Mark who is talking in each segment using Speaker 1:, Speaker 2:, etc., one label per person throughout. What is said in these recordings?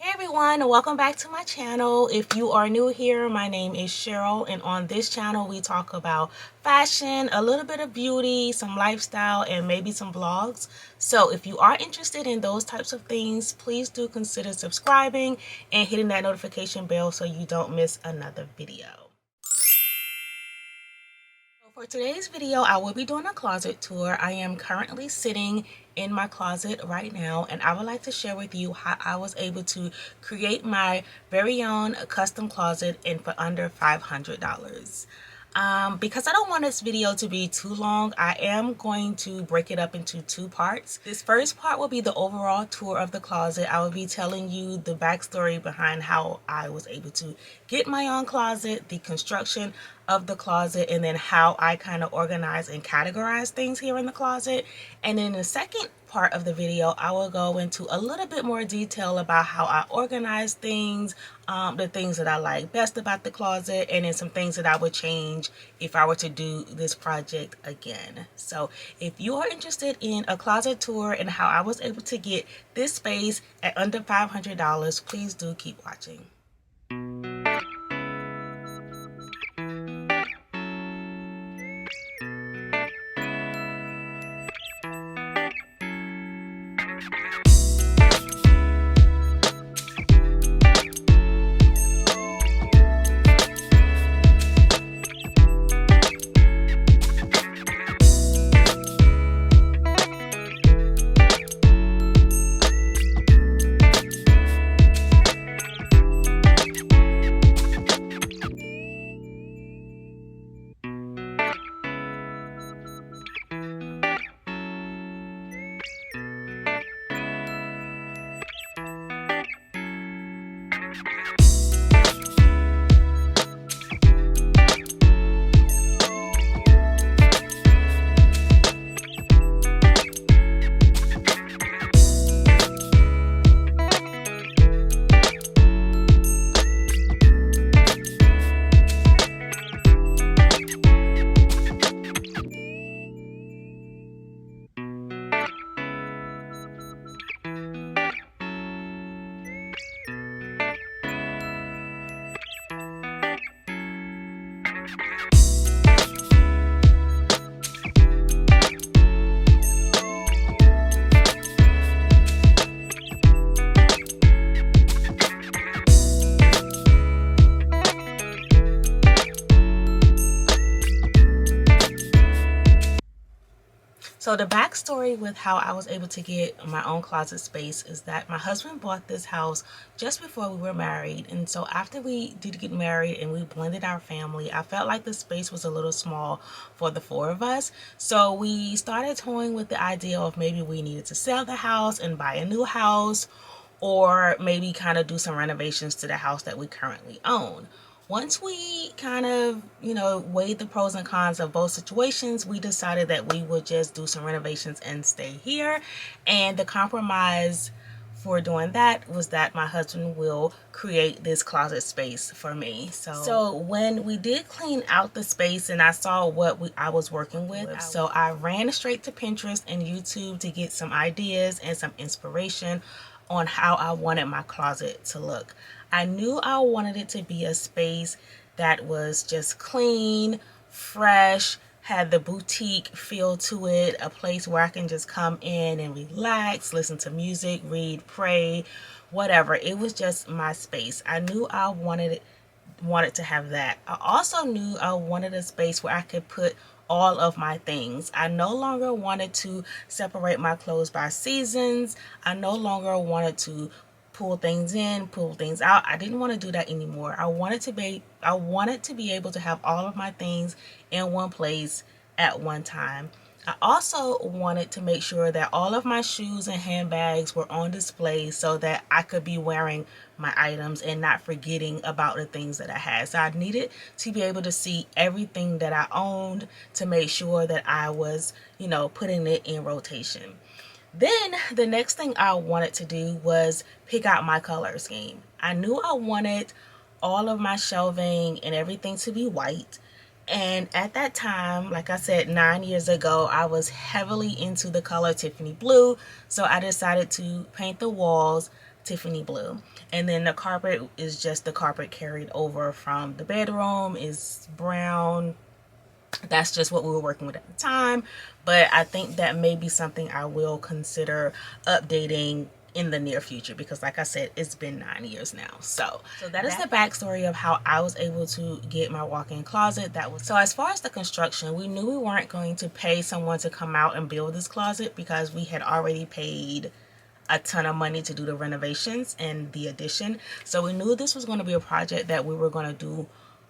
Speaker 1: Hey everyone, welcome back to my channel. If you are new here, my name is Cheryl, and on this channel we talk about fashion, a little bit of beauty, some lifestyle, and maybe some vlogs. So if you are interested in those types of things, please do consider subscribing and hitting that notification bell so you don't miss another video. For today's video, I will be doing a closet tour. I am currently sitting in my closet right now, and I would like to share with you how I was able to create my very own custom closet for under $500. Because I don't want this video to be too long, I am going to break it up into two parts. This first part will be the overall tour of the closet. I will be telling you the backstory behind how I was able to get my own closet, the construction of the closet, and then how I kind of organize and categorize things here in the closet. And then the second part of the video, I will go into a little bit more detail about how I organize things, the things that I like best about the closet, and then some things that I would change if I were to do this project again. So if you are interested in a closet tour and how I was able to get this space at under $500, please do keep watching. So the backstory with how I was able to get my own closet space is that my husband bought this house just before we were married. And so after we did get married and we blended our family, I felt like the space was a little small for the four of us. So we started toying with the idea of maybe we needed to sell the house and buy a new house, or maybe kind of do some renovations to the house that we currently own. Once we kind of, weighed the pros and cons of both situations, we decided that we would just do some renovations and stay here. And the compromise for doing that was that my husband will create this closet space for me. So when we did clean out the space and I saw what I was working with, so I ran straight to Pinterest and YouTube to get some ideas and some inspiration on how I wanted my closet to look. I knew I wanted it to be a space that was just clean, fresh, had the boutique feel to it, a place where I can just come in and relax, listen to music, read, pray, whatever. It was just my space. I knew I wanted to have that. I also knew I wanted a space where I could put all of my things. I no longer wanted to separate my clothes by seasons. I no longer wanted to pull things in, pull things out. I didn't want to do that anymore. I wanted to be able to have all of my things in one place at one time. I also wanted to make sure that all of my shoes and handbags were on display so that I could be wearing my items and not forgetting about the things that I had. So I needed to be able to see everything that I owned to make sure that I was, putting it in rotation. Then the next thing I wanted to do was pick out my color scheme. I knew I wanted all of my shelving and everything to be white. And at that time, like I said, 9 years ago, I was heavily into the color Tiffany blue. So I decided to paint the walls Tiffany blue. And then the carpet is just the carpet carried over from the bedroom, is brown. That's just what we were working with at the time, but I think that may be something I will consider updating in the near future, because like I said, it's been 9 years now. So that is the backstory of how I was able to get my walk-in closet. That was, so as far as the construction, we knew we weren't going to pay someone to come out and build this closet because we had already paid a ton of money to do the renovations and the addition. So we knew this was going to be a project that we were going to do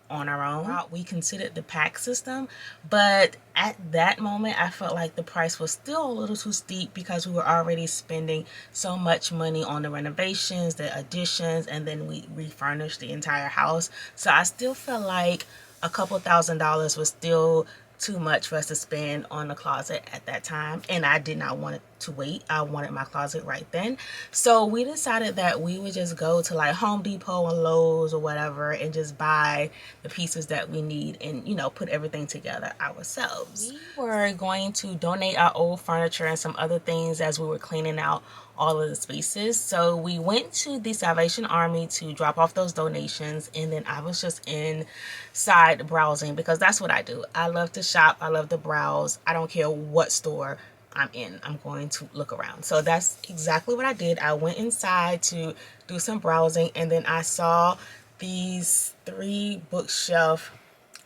Speaker 1: on our own. We considered the pack system, but at that moment I felt like the price was still a little too steep because we were already spending so much money on the renovations, the additions, and then we refurnished the entire house. So I still felt like a couple $1,000s was still too much for us to spend on the closet at that time, and I did not want it to wait. I wanted my closet right then. So we decided that we would just go to like Home Depot and Lowe's or whatever and just buy the pieces that we need and, you know, put everything together ourselves. We were going to donate our old furniture and some other things as we were cleaning out all of the spaces. So we went to the Salvation Army to drop off those donations, and then I was just inside browsing because that's what I do. I love to shop. I love to browse. I don't care what store I'm in. I'm going to look around. So that's exactly what I did. I went inside to do some browsing, and then I saw these 3 bookshelf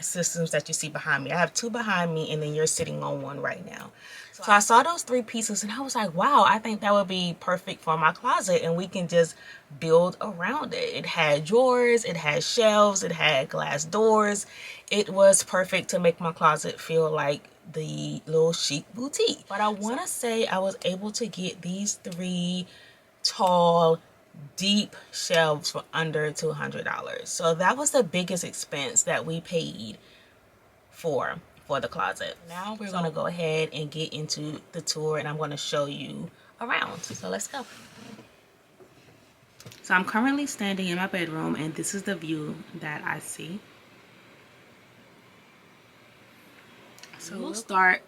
Speaker 1: systems that you see behind me. I have 2 behind me, and then you're sitting on one right now. So I saw those 3 pieces and I was like, wow, I think that would be perfect for my closet, and we can just build around it. It had drawers, it had shelves, it had glass doors. It was perfect to make my closet feel like the little chic boutique. But I want to say I was able to get these 3 tall, deep shelves for under $200. So that was the biggest expense that we paid for the closet. Now we're going to go ahead and get into the tour, and I'm going to show you around. So let's go. So I'm currently standing in my bedroom, and this is the view that I see. So we'll start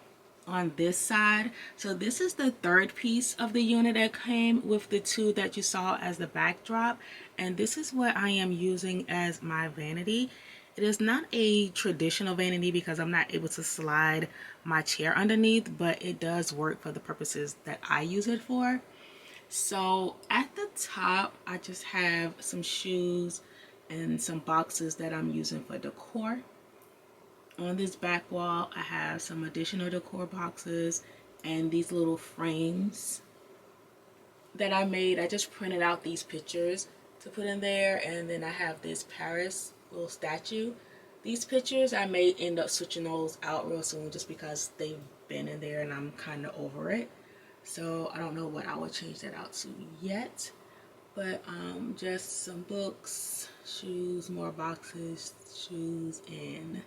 Speaker 1: on this side. So this is the 3rd piece of the unit that came with the 2 that you saw as the backdrop, and this is what I am using as my vanity. It is not a traditional vanity because I'm not able to slide my chair underneath, but it does work for the purposes that I use it for. So at the top, I just have some shoes and some boxes that I'm using for decor. On this back wall, I have some additional decor boxes and these little frames that I made. I just printed out these pictures to put in there, and then I have this Paris little statue. These pictures I may end up switching those out real soon just because they've been in there and I'm kind of over it. So I don't know what I would change that out to yet, but just some books, shoes, more boxes, shoes, and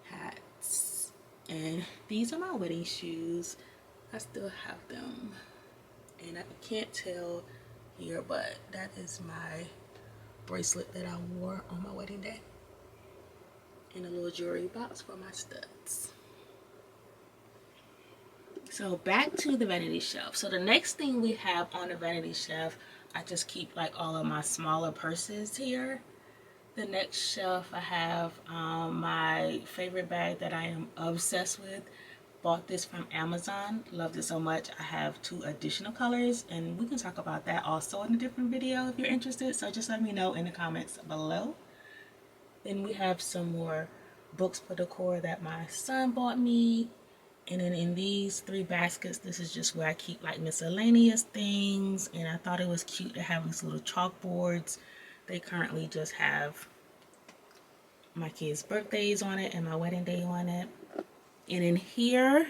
Speaker 1: hats. And these are my wedding shoes. I still have them, and I can't tell here, but that is my bracelet that I wore on my wedding day, and a little jewelry box for my studs. So back to the vanity shelf. So the next thing we have on the vanity shelf, I just keep like all of my smaller purses here. The next shelf, I have my favorite bag that I am obsessed with. Bought this from Amazon. Loved it so much. I have 2 additional colors, and we can talk about that also in a different video if you're interested. So just let me know in the comments below. Then we have some more books for decor that my son bought me. And then in these 3 baskets, this is just where I keep like miscellaneous things. And I thought it was cute to have these little chalkboards. They currently just have my kids' birthdays on it and my wedding day on it. And in here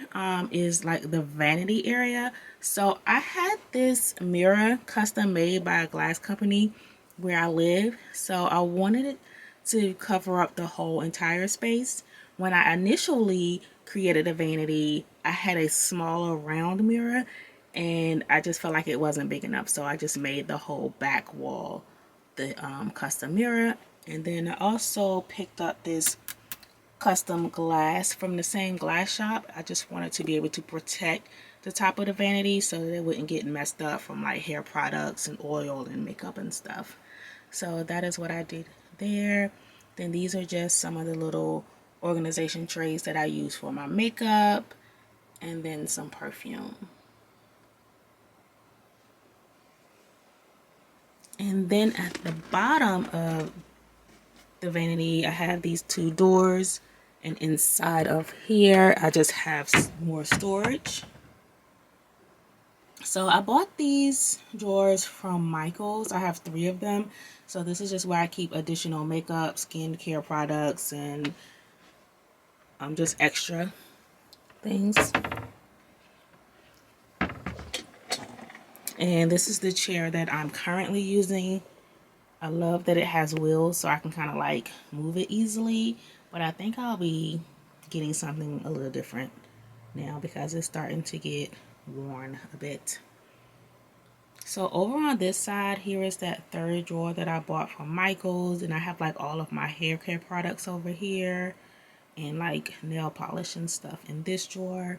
Speaker 1: is like the vanity area. So I had this mirror custom made by a glass company where I live. So I wanted it to cover up the whole entire space. When I initially created a vanity, I had a smaller round mirror, and I just felt like it wasn't big enough. So I just made the whole back wall the custom mirror. And then I also picked up this custom glass from the same glass shop. I just wanted to be able to protect the top of the vanity so that it wouldn't get messed up from like hair products and oil and makeup and stuff. So that is what I did there. Then these are just some of the little organization trays that I use for my makeup, and then some perfume. And then at the bottom of the vanity, I have these two doors, and inside of here I just have more storage. So I bought these drawers from Michaels. I have 3 of them. So this is just where I keep additional makeup, skincare products, and just extra things. And this is the chair that I'm currently using. I love that it has wheels so I can kind of like move it easily, but I think I'll be getting something a little different now because it's starting to get worn a bit. So over on this side here is that 3rd drawer that I bought from Michaels, and I have like all of my hair care products over here and like nail polish and stuff in this drawer.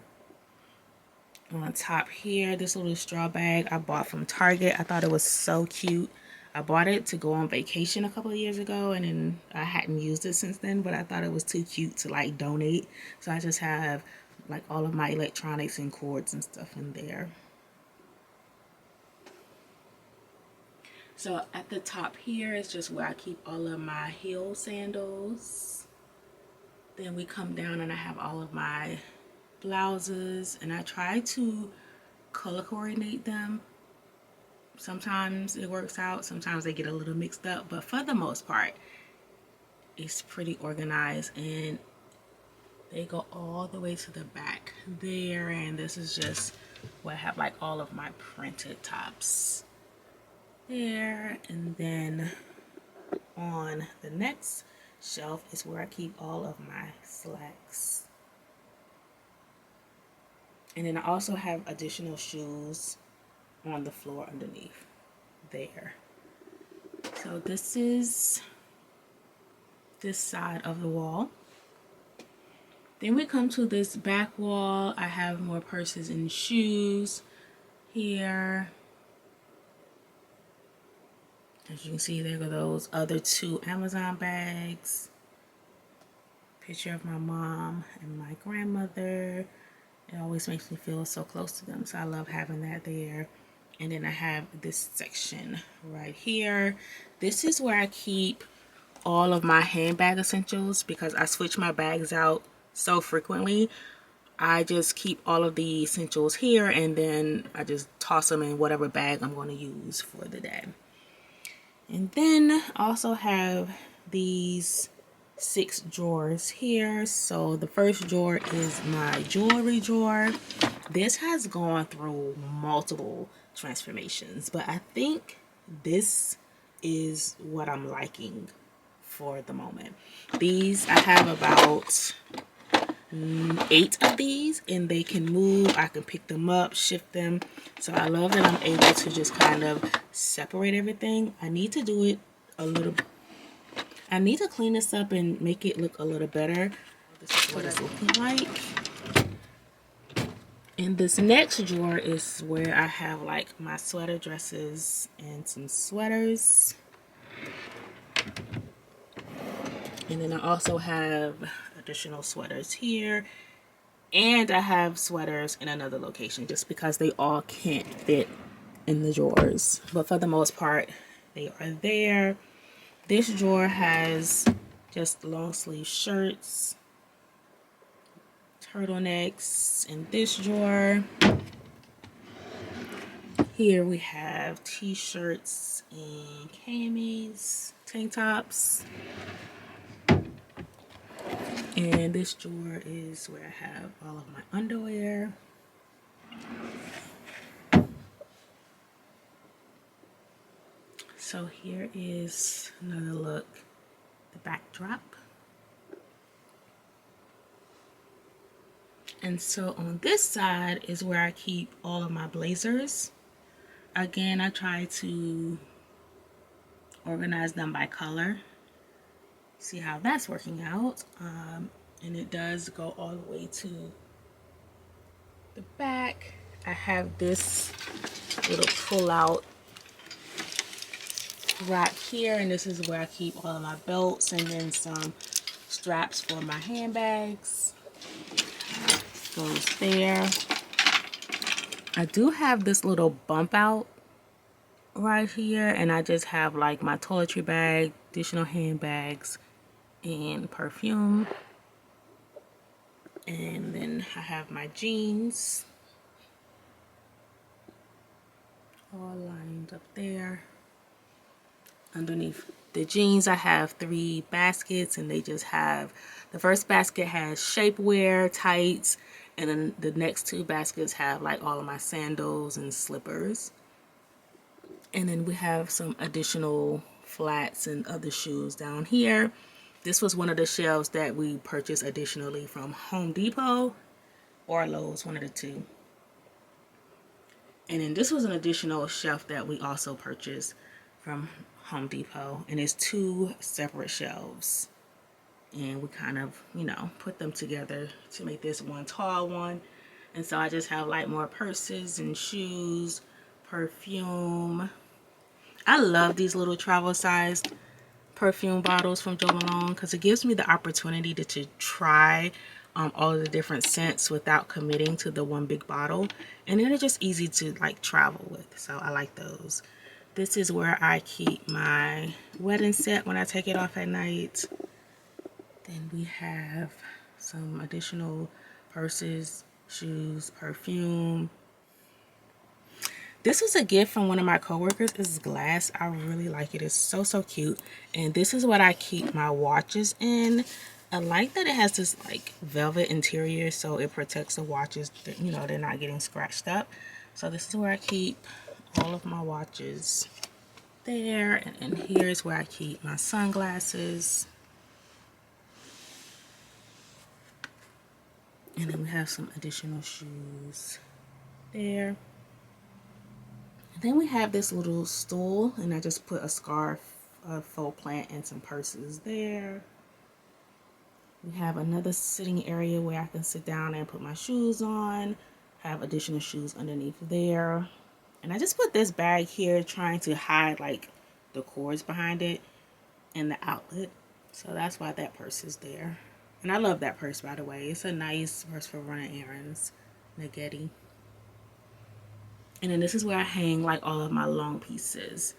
Speaker 1: On top here, this little straw bag I bought from Target. I thought it was so cute. I bought it to go on vacation a couple of years ago, and then I hadn't used it since then, but I thought it was too cute to like donate. So I just have like all of my electronics and cords and stuff in there. So at the top here is just where I keep all of my heel sandals. Then we come down and I have all of my blouses, and I try to color coordinate them. Sometimes it works out, sometimes they get a little mixed up, but for the most part it's pretty organized, and they go all the way to the back there. And this is just where I have like all of my printed tops there. And then on the next shelf is where I keep all of my slacks. And then I also have additional shoes on the floor underneath there. So this is this side of the wall. Then we come to this back wall. I have more purses and shoes here. As you can see, there go those other 2 Amazon bags. Picture of my mom and my grandmother. It always makes me feel so close to them, so I love having that there. And then I have this section right here. This is where I keep all of my handbag essentials because I switch my bags out so frequently. I just keep all of the essentials here, and then I just toss them in whatever bag I'm going to use for the day. And then I also have these 6 drawers here. So the first drawer is my jewelry drawer. This has gone through multiple transformations, but I think this is what I'm liking for the moment. These, I have about 8 of these, and they can move. I can pick them up, shift them. So I love that I'm able to just kind of separate everything. I need to do it a little. I need to clean this up and make it look a little better. This is what it's looking like. And this next drawer is where I have like my sweater dresses and some sweaters. And then I also have additional sweaters here. And I have sweaters in another location just because they all can't fit in the drawers. But for the most part, they are there. This drawer has just long sleeve shirts, turtlenecks. In this drawer, here we have t-shirts and camis, tank tops. And this drawer is where I have all of my underwear. So here is another look, the backdrop. And so on this side is where I keep all of my blazers. Again, I try to organize them by color. See how that's working out. And it does go all the way to the back. I have this little pull out rack here, and this is where I keep all of my belts, and then some straps for my handbags goes there. I do have this little bump out right here, and I just have like my toiletry bag, additional handbags, and perfume. And then I have my jeans all lined up there. Underneath the jeans I have 3 baskets, and they just have, the first basket has shapewear, tights, and then the next 2 baskets have like all of my sandals and slippers. And then we have some additional flats and other shoes down here. This was one of the shelves that we purchased additionally from Home Depot or Lowe's, one of the two. And then this was an additional shelf that we also purchased from Home Depot, and it's 2 separate shelves. And we kind of, you know, put them together to make this one tall one. And so I just have like more purses and shoes, perfume. I love these little travel sized perfume bottles from Jo Malone because it gives me the opportunity to try all of the different scents without committing to the one big bottle, and then it's just easy to like travel with, so I like those. This is where I keep my wedding set when I take it off at night. Then we have some additional purses, shoes, perfume. This was a gift from one of my coworkers. This is glass. I really like it. It's so cute. And this is what I keep my watches in. I like that it has this like velvet interior, so it protects the watches, you know, they're not getting scratched up. So this is where I keep all of my watches there. And here's where I keep my sunglasses. And then we have some additional shoes there. And then we have this little stool, and I just put a scarf, a faux plant, and some purses there. We have another sitting area where I can sit down and put my shoes on. Have additional shoes underneath there. And I just put this bag here trying to hide like the cords behind it and the outlet. So that's why that purse is there. And I love that purse, by the way. It's a nice purse for running errands. Nageti. And then this is where I hang like all of my long pieces.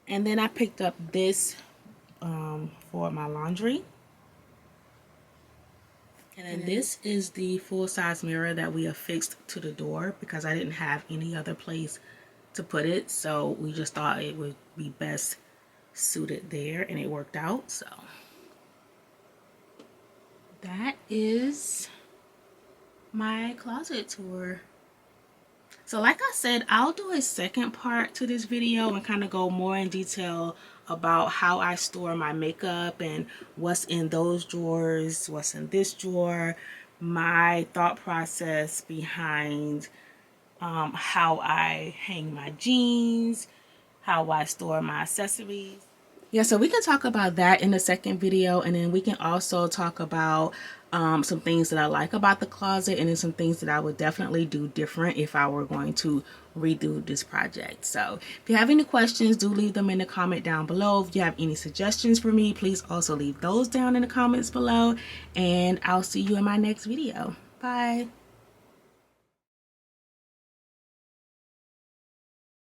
Speaker 1: And then I picked up this for my laundry. And then this is the full-size mirror that we affixed to the door because I didn't have any other place to put it. So we just thought it would be best suited there, and it worked out. So that is my closet tour. So like I said, I'll do a second part to this video and kind of go more in detail about how I store my makeup and what's in those drawers, what's in this drawer, my thought process behind how I hang my jeans, how I store my accessories. Yeah, so we can talk about that in the second video, and then we can also talk about some things that I like about the closet, and then some things that I would definitely do different if I were going to redo this project. So if you have any questions, do leave them in the comment down below. If you have any suggestions for me, please also leave those down in the comments below, and I'll see you in my next video. Bye.